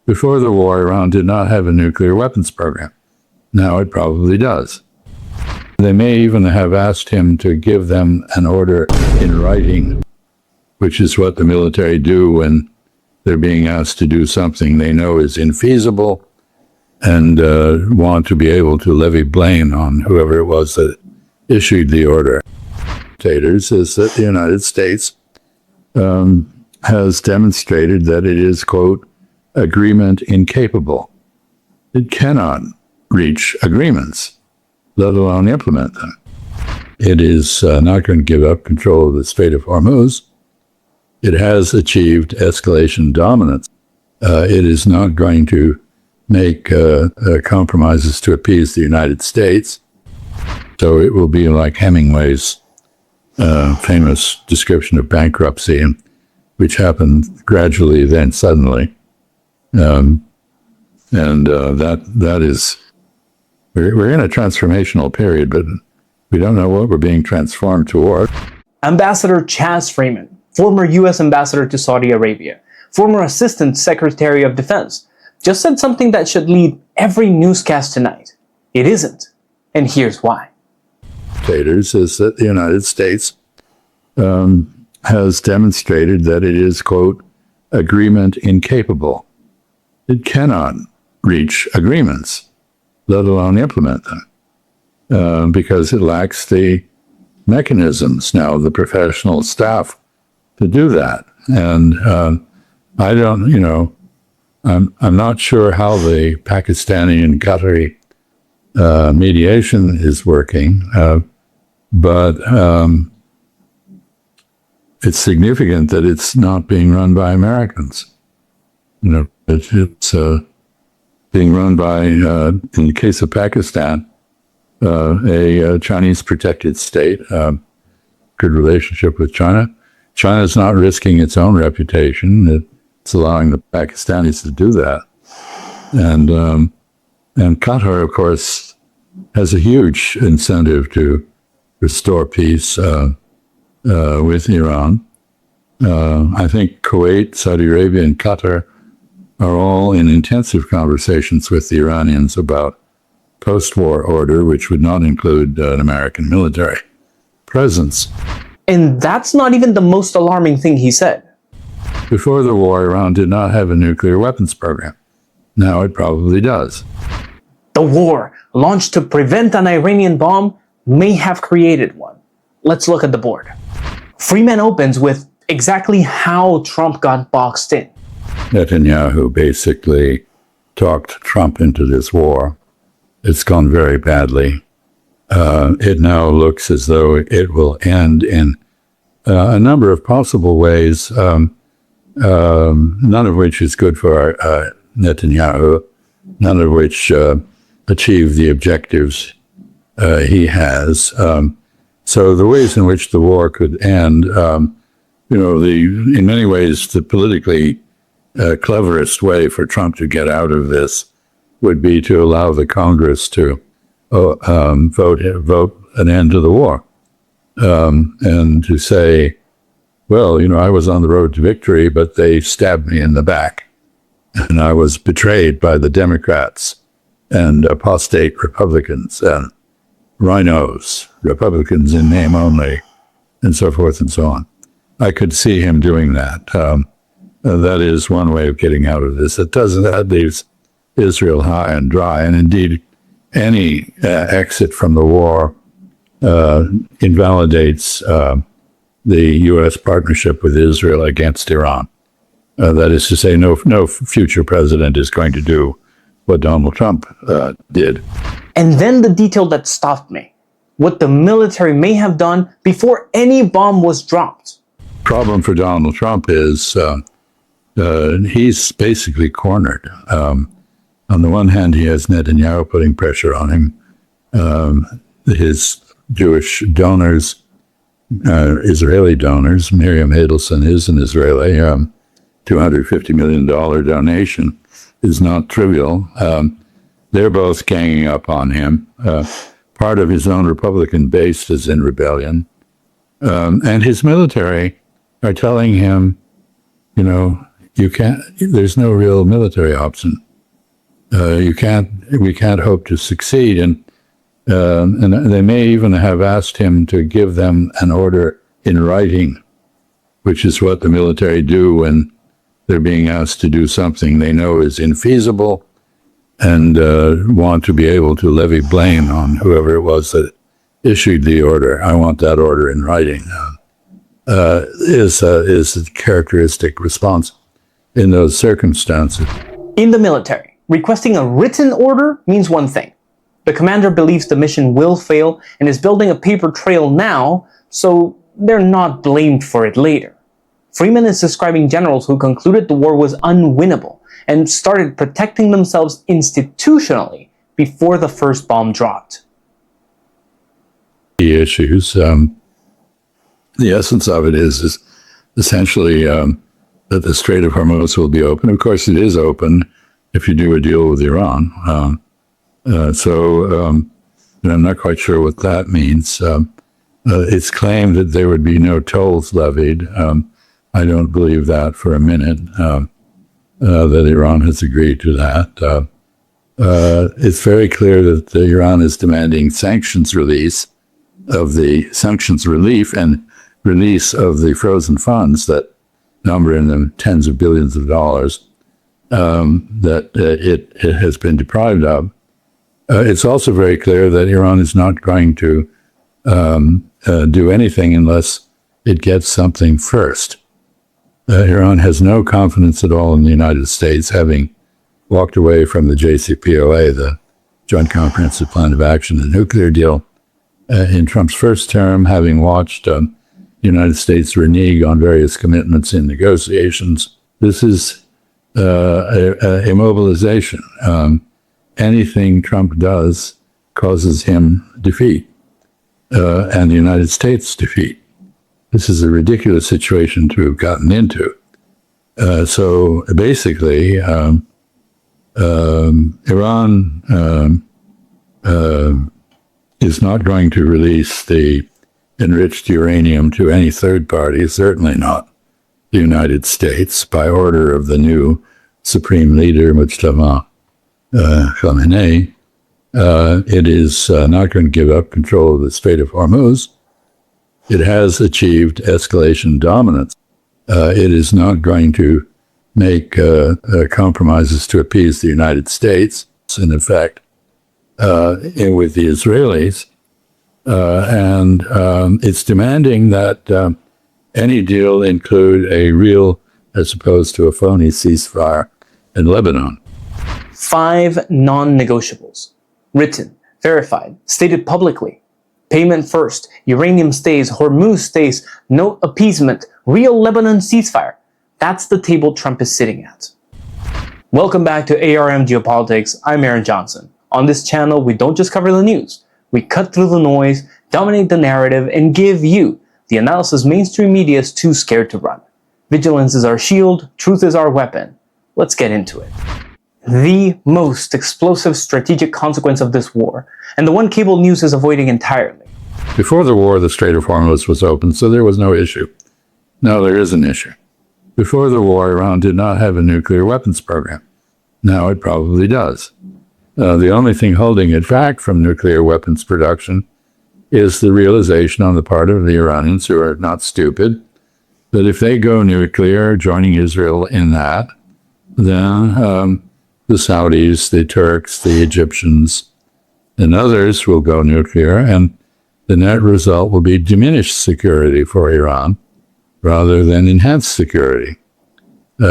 Before the war, Iran did not have a nuclear weapons program. Now it probably does. They may even have asked him to give them an order in writing, which is what the military do when they're being asked to do something they know is infeasible and want to be able to levy blame on whoever it was that issued the order. Is that the United States has demonstrated that it is, quote, agreement incapable. It cannot reach agreements, let alone implement them. It is not going to give up control of the Strait of Hormuz. It has achieved escalation dominance. It is not going to make compromises to appease the United States. So it will be like Hemingway's famous description of bankruptcy, which happened gradually, then suddenly. That is, we're in a transformational period, but we don't know what we're being transformed toward. Ambassador Chaz Freeman, former U.S. ambassador to Saudi Arabia, former Assistant Secretary of Defense, just said something that should lead every newscast tonight. It isn't, and here's why. Is that the United States has demonstrated that it is, quote, agreement incapable. It cannot reach agreements, let alone implement them, because it lacks the mechanisms now, the professional staff to do that. And I don't, I'm not sure how the Pakistani and Qatari mediation is working, but it's significant that it's not being run by Americans. It's being run by, in the case of Pakistan, a Chinese protected state, good relationship with China. China's not risking its own reputation. It's allowing the Pakistanis to do that. And Qatar, of course, has a huge incentive to restore peace with Iran. I think Kuwait, Saudi Arabia, and Qatar are all in intensive conversations with the Iranians about post-war order, which would not include an American military presence. And that's not even the most alarming thing he said. Before the war, Iran did not have a nuclear weapons program. Now it probably does. The war, launched to prevent an Iranian bomb, may have created one. Let's look at the board. Freeman opens with exactly how Trump got boxed in. Netanyahu basically talked Trump into this war. It's gone very badly. It now looks as though it will end in a number of possible ways, none of which is good for Netanyahu, none of which achieve the objectives he has. So the ways in which the war could end, in many ways, the politically cleverest way for Trump to get out of this would be to allow the Congress to vote an end to the war, and to say, well, I was on the road to victory, but they stabbed me in the back, and I was betrayed by the Democrats and apostate Republicans and rhinos, Republicans in name only, and so forth and so on. I could see him doing that. That is one way of getting out of this. That leaves Israel high and dry, and indeed any exit from the war invalidates the U.S. partnership with Israel against Iran. That is to say, no future president is going to do what Donald Trump did. And then the detail that stopped me, what the military may have done before any bomb was dropped. Problem for Donald Trump is he's basically cornered. On the one hand, he has Netanyahu putting pressure on him. His Jewish donors, Israeli donors, Miriam Adelson is an Israeli, $250 million donation is not trivial. They're both ganging up on him. Part of his own Republican base is in rebellion. And his military are telling him, you can't. There's no real military option. We can't hope to succeed, and they may even have asked him to give them an order in writing, which is what the military do when they're being asked to do something they know is infeasible, and want to be able to levy blame on whoever it was that issued the order. I want that order in writing. Is a characteristic response in those circumstances. In the military, requesting a written order means one thing. The commander believes the mission will fail and is building a paper trail now, so they're not blamed for it later. Freeman is describing generals who concluded the war was unwinnable and started protecting themselves institutionally before the first bomb dropped. The issues, the essence of it is essentially that the Strait of Hormuz will be open. Of course, it is open if you do a deal with Iran. I'm not quite sure what that means. It's claimed that there would be no tolls levied. I don't believe that for a minute, that Iran has agreed to that. It's very clear that Iran is demanding sanctions relief and release of the frozen funds that number in the tens of billions of dollars that it has been deprived of. It's also very clear that Iran is not going to do anything unless it gets something first. Iran has no confidence at all in the United States, having walked away from the JCPOA, the Joint Comprehensive Plan of Action, the nuclear deal, in Trump's first term, having watched the United States renege on various commitments in negotiations. This is a mobilization. Anything Trump does causes him defeat, and the United States defeat. This is a ridiculous situation to have gotten into. So basically, Iran is not going to release the enriched uranium to any third party, certainly not the United States, by order of the new Supreme Leader, Mujtaba Khamenei. It is not going to give up control of the Strait of Hormuz. It has achieved escalation dominance. It is not going to make compromises to appease the United States, in effect, with the Israelis. And it's demanding that any deal include a real, as opposed to a phony, ceasefire in Lebanon. 5 non-negotiables. Written, verified, stated publicly. Payment first, uranium stays, Hormuz stays, no appeasement, real Lebanon ceasefire. That's the table Trump is sitting at. Welcome back to ARM Geopolitics. I'm Aaron Johnson. On this channel, we don't just cover the news. We cut through the noise, dominate the narrative, and give you the analysis mainstream media is too scared to run. Vigilance is our shield, truth is our weapon. Let's get into it. The most explosive strategic consequence of this war, and the one cable news is avoiding entirely. Before the war, the Strait of Hormuz was open, so there was no issue. Now there is an issue. Before the war, Iran did not have a nuclear weapons program. Now it probably does. The only thing holding it back from nuclear weapons production is the realization on the part of the Iranians, who are not stupid, that if they go nuclear, joining Israel in that, then the Saudis, the Turks, the Egyptians, and others will go nuclear, and the net result will be diminished security for Iran rather than enhanced security.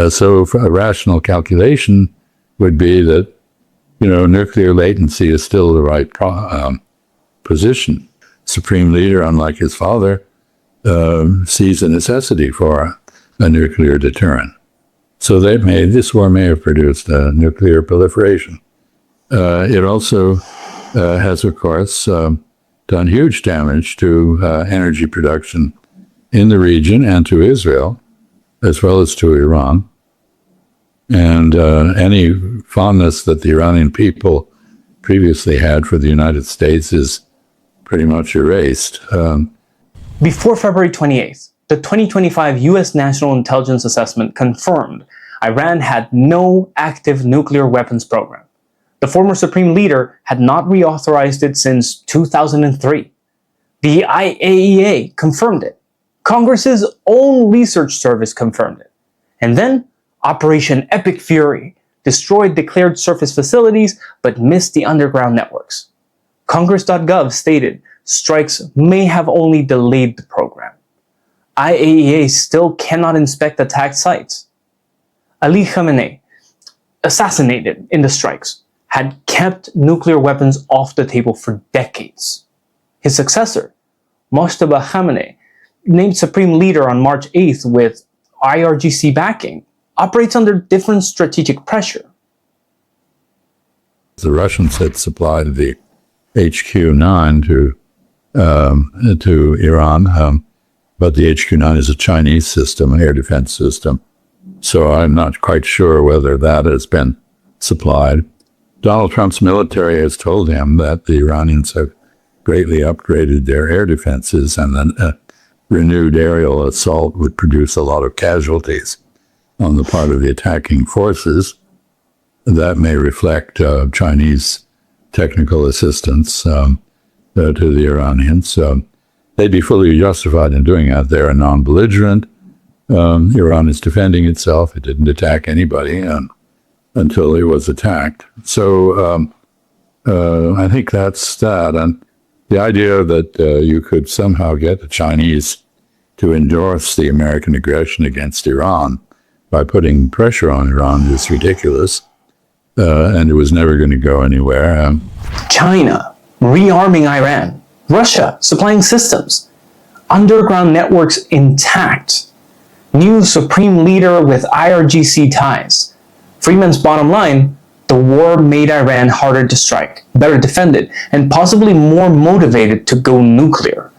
So a rational calculation would be that, nuclear latency is still the right position. Supreme Leader, unlike his father, sees a necessity for a nuclear deterrent. So this war may have produced nuclear proliferation. It also has, of course, done huge damage to energy production in the region and to Israel, as well as to Iran. And any fondness that the Iranian people previously had for the United States is pretty much erased. Before February 28th, the 2025 U.S. National Intelligence Assessment confirmed Iran had no active nuclear weapons program. The former supreme leader had not reauthorized it since 2003. The IAEA confirmed it. Congress's own research service confirmed it. And then Operation Epic Fury destroyed declared surface facilities but missed the underground networks. Congress.gov stated strikes may have only delayed the program. IAEA still cannot inspect attacked sites. Ali Khamenei, assassinated in the strikes, had kept nuclear weapons off the table for decades. His successor, Mojtaba Khamenei, named supreme leader on March 8th with IRGC backing, operates under different strategic pressure. The Russians had supplied the HQ-9 to Iran, but the HQ-9 is a Chinese system, an air defense system. So I'm not quite sure whether that has been supplied. Donald Trump's military has told him that the Iranians have greatly upgraded their air defenses, and then a renewed aerial assault would produce a lot of casualties on the part of the attacking forces. That may reflect Chinese technical assistance to the Iranians. They'd be fully justified in doing that. They're a non-belligerent. Iran is defending itself. It didn't attack anybody until it was attacked. So I think that's that. And the idea that you could somehow get the Chinese to endorse the American aggression against Iran by putting pressure on Iran is ridiculous. And it was never going to go anywhere. China rearming Iran. Russia supplying systems. Underground networks intact. New supreme leader with IRGC ties. Freeman's bottom line, the war made Iran harder to strike, better defended, and possibly more motivated to go nuclear.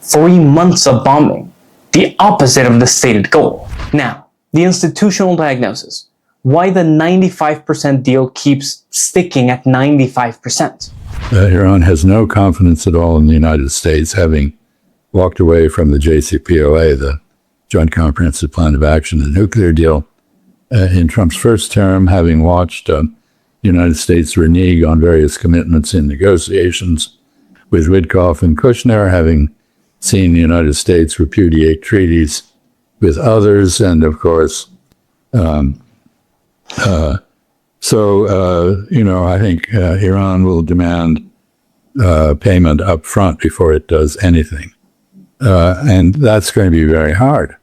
3 months of bombing, the opposite of the stated goal. Now, the institutional diagnosis. Why the 95% deal keeps sticking at 95%. Iran has no confidence at all in the United States, having walked away from the JCPOA, the Joint Comprehensive Plan of Action, the nuclear deal. In Trump's first term, having watched the United States renege on various commitments in negotiations with Witkoff and Kushner, having seen the United States repudiate treaties with others, and of course, I think Iran will demand payment up front before it does anything. And that's going to be very hard.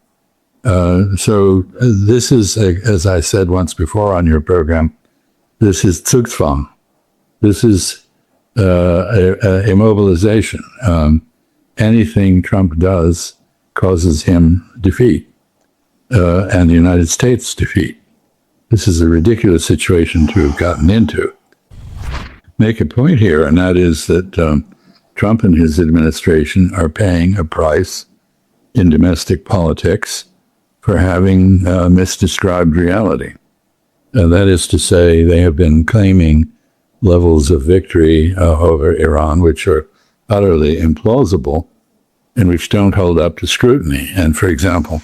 So this is, as I said once before on your program, this is Zugzwang. This is immobilization. Anything Trump does causes him defeat, and the United States defeat. This is a ridiculous situation to have gotten into. Make a point here, and that is that Trump and his administration are paying a price in domestic politics for having misdescribed reality. That is to say, they have been claiming levels of victory over Iran which are utterly implausible and which don't hold up to scrutiny. And for example,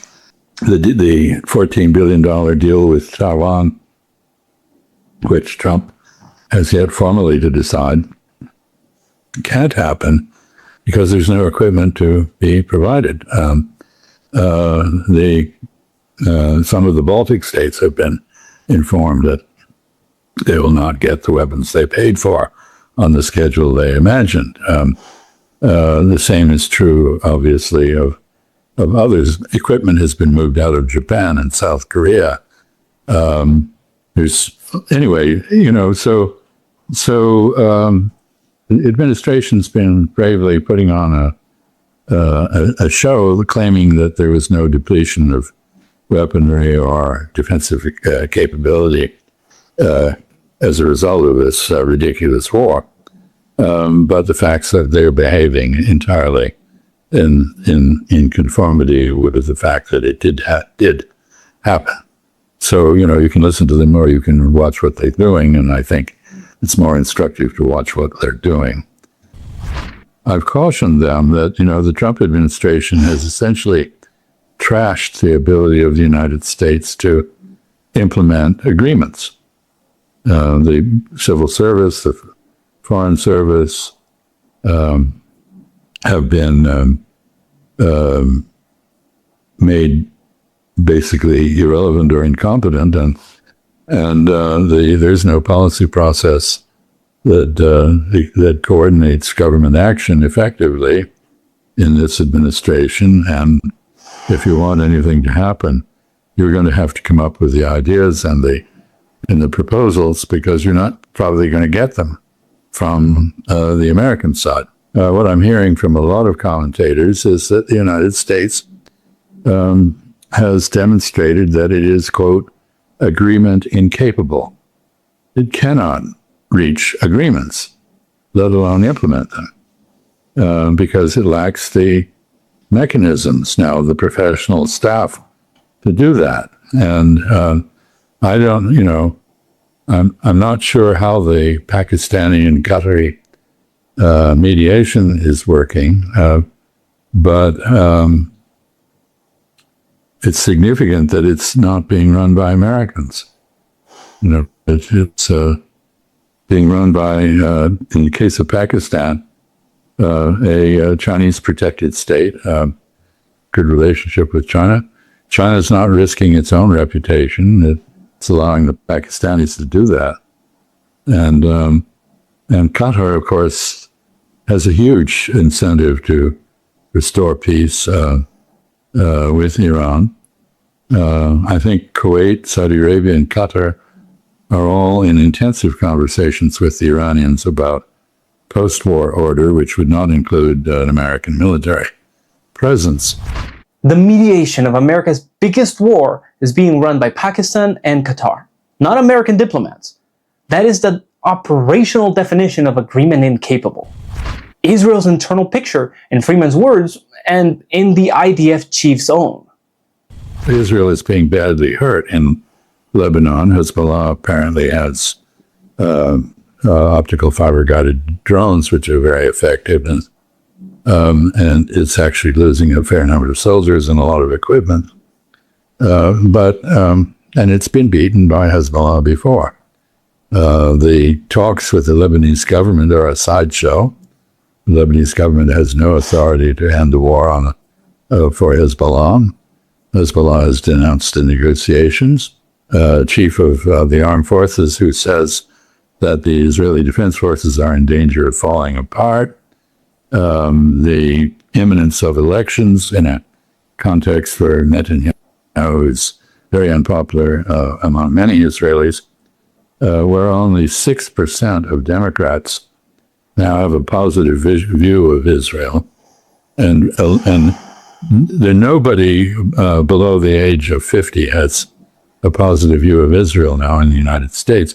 the $14 billion deal with Taiwan, which Trump has yet formally to decide, can't happen because there's no equipment to be provided. Some of the Baltic states have been informed that they will not get the weapons they paid for on the schedule they imagined. The same is true, obviously, of others. Equipment has been moved out of Japan and South Korea. The administration's been bravely putting on a show claiming that there was no depletion of weaponry or defensive capability as a result of this ridiculous war. But the facts that they're behaving entirely in conformity with the fact that it did happen. So, you can listen to them or you can watch what they're doing, and I think it's more instructive to watch what they're doing. I've cautioned them that, the Trump administration has essentially trashed the ability of the United States to implement agreements. The civil service, the foreign service have been made basically irrelevant or incompetent, and there's no policy process that coordinates government action effectively in this administration. And if you want anything to happen, you're going to have to come up with the ideas and the proposals, because you're not probably going to get them from the American side. What I'm hearing from a lot of commentators is that the United States has demonstrated that it is, quote, agreement incapable. It cannot reach agreements, let alone implement them, because it lacks the mechanisms now, the professional staff to do that. And I don't, I'm not sure how the Pakistani and Qatari mediation is working, but it's significant that it's not being run by Americans. It's being run by, in the case of Pakistan, a Chinese protected state, good relationship with China. China's not risking its own reputation. It's allowing the Pakistanis to do that. And Qatar, of course, has a huge incentive to restore peace with Iran. I think Kuwait, Saudi Arabia, and Qatar are all in intensive conversations with the Iranians about post-war order, which would not include an American military presence. The mediation of America's biggest war is being run by Pakistan and Qatar, not American diplomats. That is the operational definition of agreement incapable. Israel's internal picture, in Freeman's words, and in the IDF chief's own. Israel is being badly hurt in Lebanon. Hezbollah apparently has optical fiber-guided drones, which are very effective, and it's actually losing a fair number of soldiers and a lot of equipment. And it's been beaten by Hezbollah before. The talks with the Lebanese government are a sideshow. The Lebanese government has no authority to end the war for Hezbollah. Hezbollah has denounced the negotiations. Chief of the armed forces who says that the Israeli Defense Forces are in danger of falling apart. The imminence of elections in a context where Netanyahu is very unpopular among many Israelis, where only 6% of Democrats now have a positive view of Israel. And nobody below the age of 50 has a positive view of Israel now in the United States.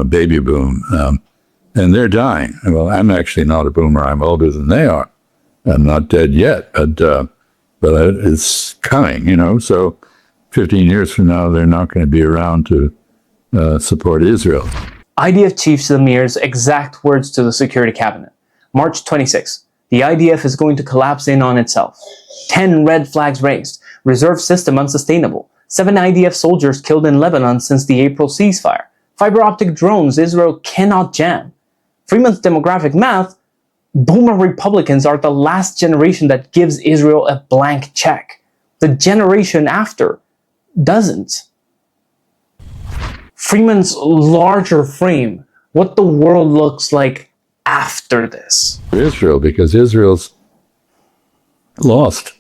Baby boom. And they're dying. Well, I'm actually not a boomer. I'm older than they are. I'm not dead yet, but it's coming, So 15 years from now, they're not going to be around to support Israel. IDF Chief Samir's exact words to the Security Cabinet. March 26. The IDF is going to collapse in on itself. 10 red flags raised. Reserve system unsustainable. 7 IDF soldiers killed in Lebanon since the April ceasefire. Fiber optic drones Israel cannot jam. Freeman's demographic math, boomer Republicans are the last generation that gives Israel a blank check. The generation after doesn't. Freeman's larger frame, what the world looks like after this. Israel, because Israel's lost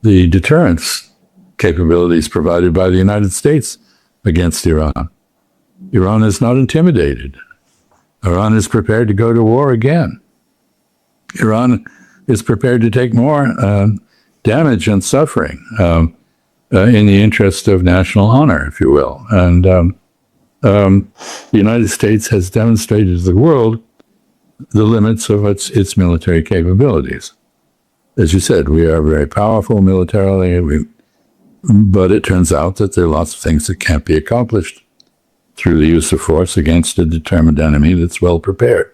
the deterrence capabilities provided by the United States against Iran. Iran is not intimidated. Iran is prepared to go to war again. Iran is prepared to take more damage and suffering in the interest of national honor, if you will. And the United States has demonstrated to the world the limits of its military capabilities. As you said, we are very powerful militarily, but it turns out that there are lots of things that can't be accomplished through the use of force against a determined enemy that's well prepared.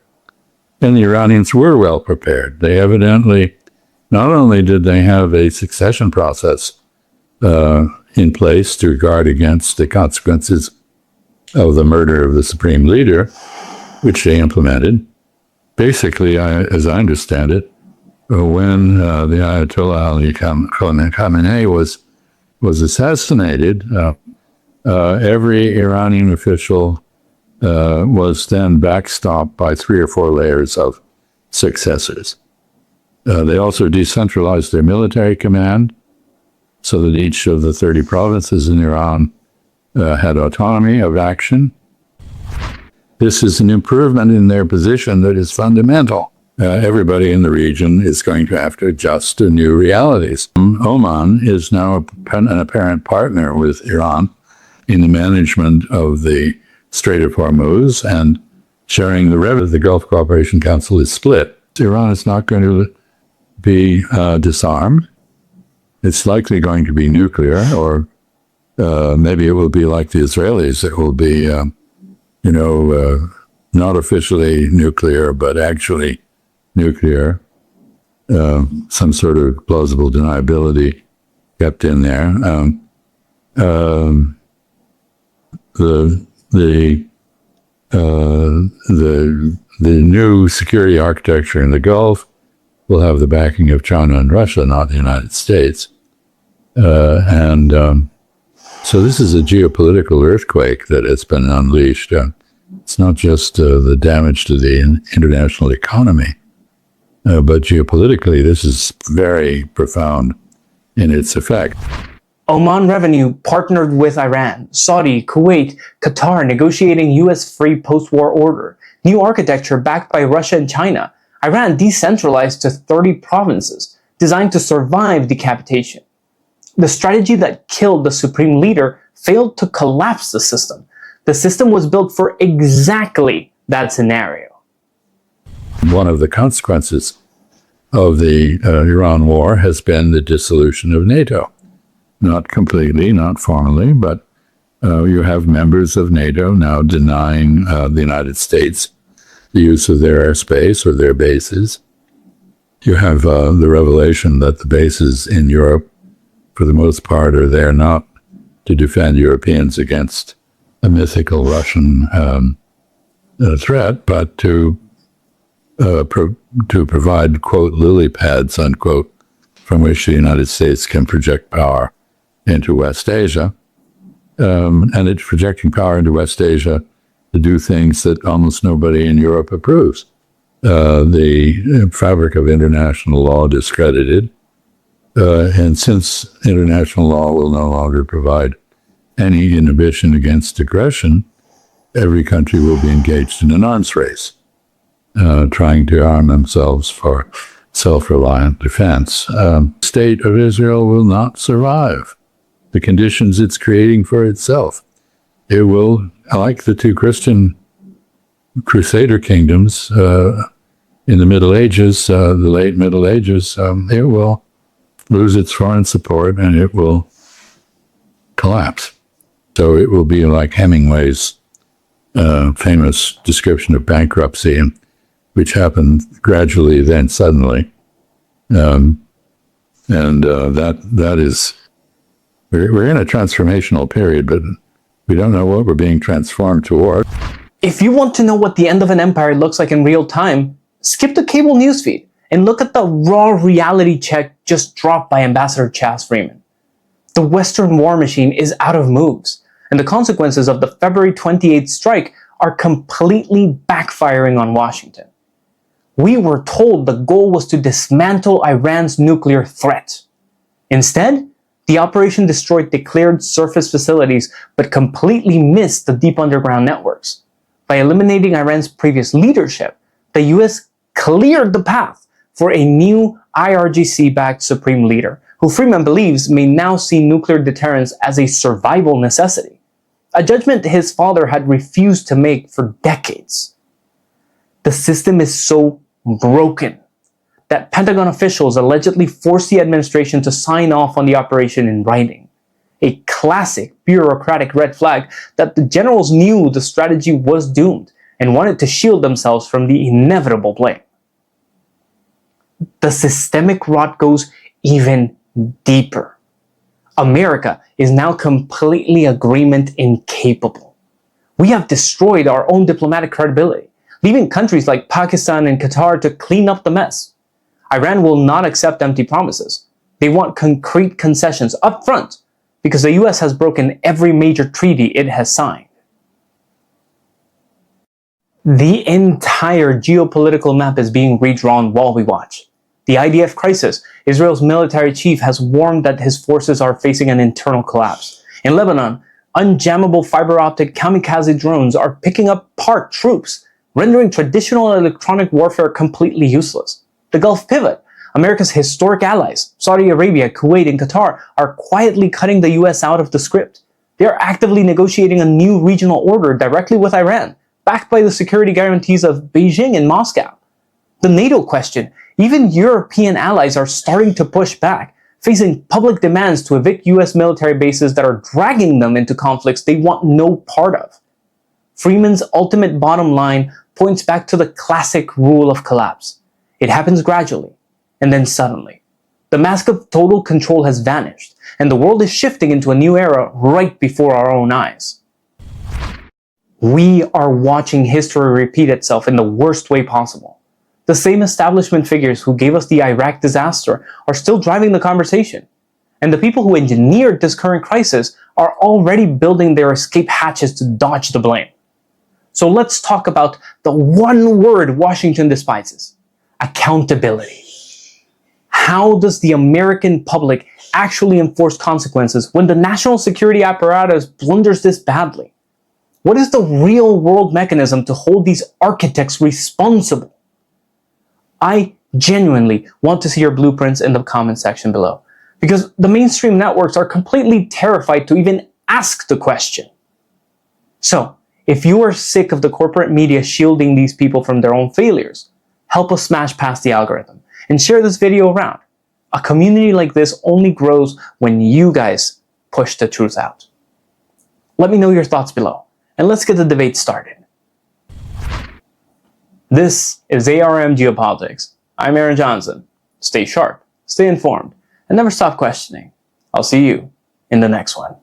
And the Iranians were well prepared. They evidently, not only did they have a succession process in place to guard against the consequences of the murder of the supreme leader, which they implemented. Basically, as I understand it, when the Ayatollah Ali Khamenei was assassinated, every Iranian official was then backstopped by 3 or 4 layers of successors. They also decentralized their military command so that each of the 30 provinces in Iran had autonomy of action. This is an improvement in their position that is fundamental. Everybody in the region is going to have to adjust to new realities. Oman is now an apparent partner with Iran in the management of the Strait of Hormuz and sharing the revenue. The Gulf Cooperation Council is split. Iran is not going to be disarmed. It's likely going to be nuclear, or maybe it will be like the Israelis. It will be, not officially nuclear, but actually nuclear. Some sort of plausible deniability kept in there. The new security architecture in the Gulf will have the backing of China and Russia, not the United States. So this is a geopolitical earthquake that has been unleashed. It's not just the damage to the international economy, but geopolitically, this is very profound in its effect. Oman Revenue partnered with Iran, Saudi, Kuwait, Qatar negotiating U.S. free post-war order, new architecture backed by Russia and China. Iran decentralized to 30 provinces, designed to survive decapitation. The strategy that killed the supreme leader failed to collapse the system. The system was built for exactly that scenario. One of the consequences of the Iran war has been the dissolution of NATO. Not completely, not formally, but you have members of NATO now denying the United States the use of their airspace or their bases. You have the revelation that the bases in Europe, for the most part, are there not to defend Europeans against a mythical Russian threat, but to provide, quote, lily pads, unquote, from which the United States can project power into West Asia. And it's projecting power into West Asia to do things that almost nobody in Europe approves. The fabric of international law discredited. And since international law will no longer provide any inhibition against aggression, every country will be engaged in an arms race, trying to arm themselves for self-reliant defense. The state of Israel will not survive the conditions it's creating for itself. It will, like the 2 Christian Crusader kingdoms in the Middle Ages, the late Middle Ages, it will lose its foreign support and it will collapse. So it will be like Hemingway's famous description of bankruptcy, which happened gradually, then suddenly. That is, we're in a transformational period, but we don't know what we're being transformed toward. If you want to know what the end of an empire looks like in real time, skip the cable newsfeed and look at the raw reality check just dropped by Ambassador Chas Freeman. The Western war machine is out of moves, and the consequences of the February 28th strike are completely backfiring on Washington. We were told the goal was to dismantle Iran's nuclear threat. Instead, the operation destroyed declared surface facilities but completely missed the deep underground networks. By eliminating Iran's previous leadership, the US cleared the path for a new IRGC-backed supreme leader, who Freeman believes may now see nuclear deterrence as a survival necessity, a judgment his father had refused to make for decades. The system is so broken that Pentagon officials allegedly forced the administration to sign off on the operation in writing, a classic bureaucratic red flag that the generals knew the strategy was doomed and wanted to shield themselves from the inevitable blame. The systemic rot goes even deeper. America is now completely agreement incapable. We have destroyed our own diplomatic credibility, leaving countries like Pakistan and Qatar to clean up the mess. Iran will not accept empty promises. They want concrete concessions up front because the US has broken every major treaty it has signed. The entire geopolitical map is being redrawn while we watch. The IDF crisis, Israel's military chief has warned that his forces are facing an internal collapse. In Lebanon, unjammable fiber optic kamikaze drones are picking apart troops, rendering traditional electronic warfare completely useless. The Gulf pivot, America's historic allies, Saudi Arabia, Kuwait, and Qatar, are quietly cutting the US out of the script. They are actively negotiating a new regional order directly with Iran, backed by the security guarantees of Beijing and Moscow. The NATO question, even European allies are starting to push back, facing public demands to evict US military bases that are dragging them into conflicts they want no part of. Freeman's ultimate bottom line points back to the classic rule of collapse. It happens gradually, and then suddenly. The mask of total control has vanished, and the world is shifting into a new era right before our own eyes. We are watching history repeat itself in the worst way possible. The same establishment figures who gave us the Iraq disaster are still driving the conversation. And the people who engineered this current crisis are already building their escape hatches to dodge the blame. So let's talk about the one word Washington despises: accountability. How does the American public actually enforce consequences when the national security apparatus blunders this badly? What is the real-world mechanism to hold these architects responsible? I genuinely want to see your blueprints in the comment section below, because the mainstream networks are completely terrified to even ask the question. So, if you are sick of the corporate media shielding these people from their own failures, help us smash past the algorithm and share this video around. A community like this only grows when you guys push the truth out. Let me know your thoughts below, and let's get the debate started. This is ARM Geopolitics. I'm Aaron Johnson. Stay sharp, stay informed, and never stop questioning. I'll see you in the next one.